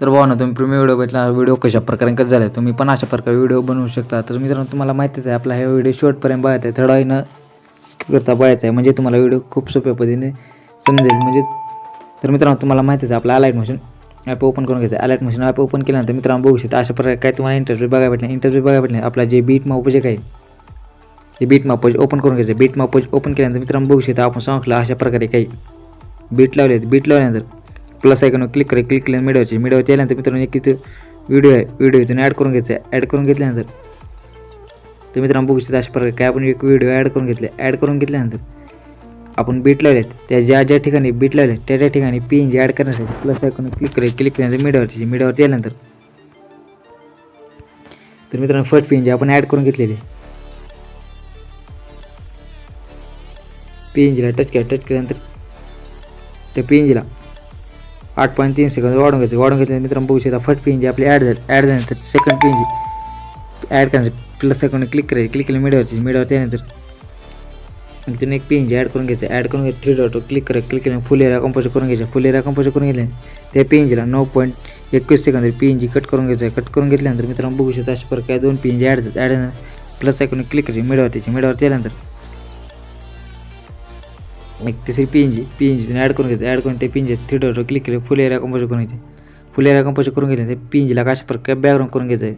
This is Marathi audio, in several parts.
तर भावांनो, तुम्ही प्रीमियम व्हिडिओ भेटला व्हिडिओ कशा प्रकारे कसं झाला तुम्ही पण अशा प्रकारे व्हिडिओ बनवू शकता। तर मित्रांनो, तुम्हाला माहितीच आहे आपला हा व्हिडिओ शेवटपर्यंत बघायचा आहे, थोडा वेळ न स्किप करता बघायचा आहे, म्हणजे तुम्हाला व्हिडिओ खूप सोप्या पद्धतीने समजेल। म्हणजे तर मित्रांनो, तुम्हाला माहितीच आहे आपला अलाइट मोशन ॲप ओपन करून घ्यायचं आहे। अलाइट मोशन ॲप ओपन केल्यानंतर मित्रांनो बघू शकता अशा प्रकारे काय तुम्हाला इंटरव्ह्यू बघायला भेटले। आपला जे बीट माप जे काय ते बीट माप ओपन करून घ्यायचं। बीट माप ओपन केल्यानंतर मित्रांनो बघू शकता आपण सांगितलं अशा प्रकारे काही बीट लावल्यानंतर प्लस आयकॉनवर क्लिक केल्यानंतर मीडियावरती आल्यानंतर मित्रांनो एक इथं व्हिडिओ इथून ॲड करून घ्यायचा आहे। ॲड करून घेतल्यानंतर तर मित्रांनो बघू शकता अशा प्रकारे काय आपण एक व्हिडिओ ॲड करून घेतल्यानंतर आपण बीट लावलेत त्या ज्या ठिकाणी बीट लावले त्या ठिकाणी PNG ॲड करण्यासाठी प्लस आयकॉनवर क्लिक केल्यानंतर मीडियावरती आल्यानंतर तर मित्रांनो फर्स्ट PNG आपण ॲड करून घेतलेली PNGला टच केल्यानंतर त्या PNGला 8.3 सेकंद वाढून घेतल्यानंतर मित्रांनो बघू शकता फर्स्ट PNG आपली ॲड झाल्यानंतर सेकंड PNG ॲड करण्यासाठी प्लस आयकॉनवर क्लिक केलं मीडियावरती आल्यानंतर इथून एक PNG ॲड करून घ्यायचं। ॲड करून घ्यायचं 3 डॉट क्लिक केलं फुल एरिया कंपोज करून घेतल्याने त्या PNGला 9.21 सेकंद PNG कट करून घेतल्यानंतर मित्रांनो बघू शकता अशा प्रकारे 2 PNG ॲड प्लस आयकॉनवर क्लिक करायचे मीडियावरती आल्यानंतर एक तिसरी PNG ॲड करून त्या PNG 3 डॉट क्लिक केले फुल एरिया कंपोज करून घेतल्यानंतर PNGला अशा प्रकारे बॅकग्राऊंड करून घ्यायचं आहे।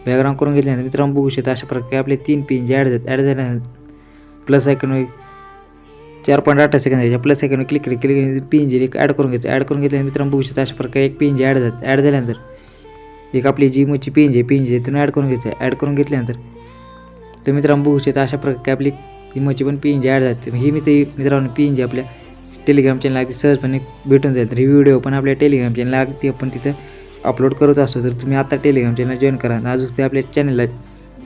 बॅकग्राऊंड करून घेतल्यानंतर मित्रांनो बघू शकता अशा प्रकारे आपले 3 PNG ॲड झाल्यानंतर प्लस आयकॉनवर 4.8 सेकंद प्लस आयकॉनवर क्लिक केले PNG एक ॲड करून घेतल्यानंतर मित्रांनो बघू शकता अशा प्रकारे एक PNG ॲड झाल्यानंतर एक आपली जी मोची PNG इथून ॲड करून घेतल्यानंतर तर मित्रांनो बघू शकता अशा प्रकारे आपली इमोची पण PNG ॲड जाते। ही मित्रांनो PNG आपल्या टेलिग्राम चॅनल अगदी सहजपणे भेटून जाईल। तर ही व्हिडिओ पण आपल्या टेलिग्राम चॅनल अगदी आपण तिथं अपलोड करत असतो। तर तुम्ही आता टेलिग्राम चॅनल जॉईन करा। अजून ते आपल्या चॅनलला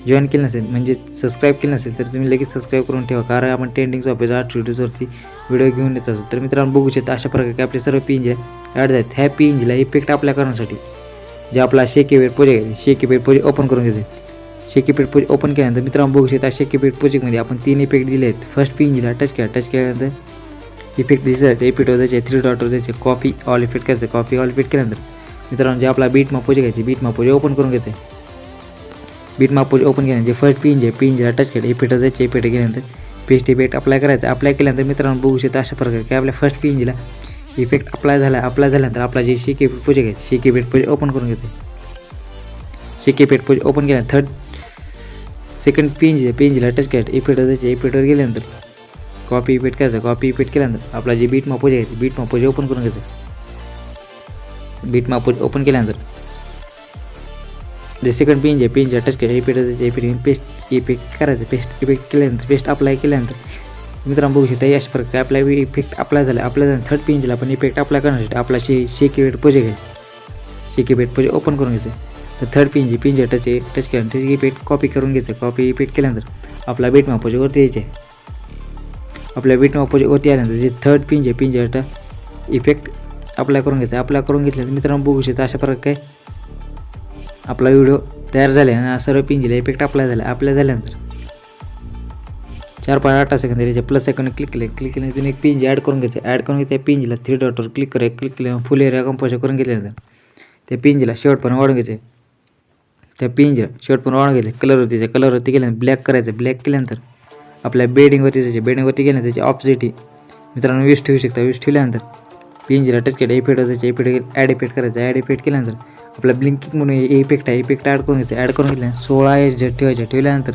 जॉईन केलं नसेल म्हणजे सबस्क्राईब केलं नसेल तर तुम्ही लगेच सबस्क्राईब करून ठेवा, कारण आपण ट्रेंडिंग ऑफिस ॲक्टिव्हिटीजवरती व्हिडिओ घेऊन येत असतो। तर मित्रांनो बघू शकता अशा प्रकारे आपले सर्व PNG ॲड झाले। ह्या PNGला इफेक्ट अप्लाय करण्यासाठी जे आपला शेकी प्रोजेक्ट ओपन करून घ्यायचं। शेकी पेट ओपन केल्यानंतर मित्रांनो बघू शकता शेकी पेट प्रोजेक्टमध्ये आपण 3 इफेक्ट दिले आहेत। फर्स्ट PNGला टच केल्यानंतर इफेक्ट दिसत इफेक्टवर जायचे 3 डॉटवर जायचे कॉपी ऑल इफेक्ट केल्यानंतर मित्रांनो जे आपला बीट माप प्रोजेक्ट आहे ते बीट माप ओपन करून घ्यायचं आहे। बीट माप ओपन केल्यानंतर जे फर्स्ट PNGला टच केलं इफेक्टवर जायचे इफेक्ट केल्यानंतर पेस्ट इफेक्ट अप्लाय केल्यानंतर मित्रांनो बघू शकता अशा प्रकारे काय आपल्या फर्स्ट PNGला इफेक्ट अप्लाय झाल्यानंतर आपला जे शेकी पेट प्रोजेक्ट आहे शेकी पेट ओपन करून घ्यायचं। शेकी पेट ओपन केल्यानंतर सेकंड PNGला टच केलं इफेक्टवर जायचे इफेक्टवर गेल्यानंतर कॉपी इफेक्ट केल्यानंतर आपला जे बीट माप आहे बीट माप ओपन करून घ्यायचं। बीट माप ओपन केल्यानंतर जे सेकंड PNGला टच केलं इफेक्टवर जायचे पेस्ट इफेक्ट करायचं पेस्ट अप्लाय केल्यानंतर मित्रांनो बघू शकता अशा प्रकारे आपला इफेक्ट अप्लाय झाला। थर्ड PNGला पण इफेक्ट अप्लाय करण्यासाठी आपला शेकी पेट प्रोजेक्ट आहे शेकी पेट ओपन करून घ्यायचं। तर थर्ड PNG टच केल्यानंतर इफेक्ट कॉपी करून घ्यायचं कॉपी इफेक्ट केल्यानंतर आपला बीट माप वरती यायचे। आपल्या बीट माप वरती आल्यानंतर जे थर्ड PNG इफेक्ट अप्लाय करून घेतल्यानंतर मित्रांनो बघू शकता अशा प्रकारे आपला व्हिडिओ तयार झाला आणि सर्व PNGला इफेक्ट अप्लाय झाल्यानंतर 4.8 सेकंद याच्या प्लस आयकॉनवर क्लिक केल्यानंतर एक PNG ॲड करून त्या PNGला 3 डॉटवर क्लिक केलं फुल एरिया कंपोज करून घेतल्यानंतर त्या PNGला शेवटपर्यंत वाढून घ्यायचे। कलरवरती गेल्यानंतर ब्लॅक केल्यानंतर आपल्या बेडिंगवरती गेल्यानंतर त्याची ऑपोजिट मित्रांनो वीस ठेवू शकता। वीस ठेवल्यानंतर PNGला टच केलं इफेक्ट ॲड इफेक्ट केल्यानंतर आपला ब्लिंकिंग म्हणून इफेक्ट ॲड करून घेतल्यानंतर 16 ठेवल्यानंतर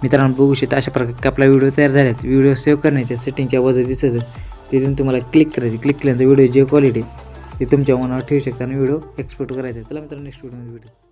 मित्रांनो बघू शकता अशा प्रकारे आपला व्हिडिओ तयार झाला। व्हिडिओ सेव्ह करण्याच्या सेटिंगच्या वजन दिसतं तिथून तुम्हाला क्लिक केल्यानंतर व्हिडिओ जे क्वालिटी ते तुमच्या मनावर ठेवू शकता आणि व्हिडिओ एक्सपोर्ट करायचा। चला मित्रांनो नेक्स्ट व्हिडिओमध्ये भेटू।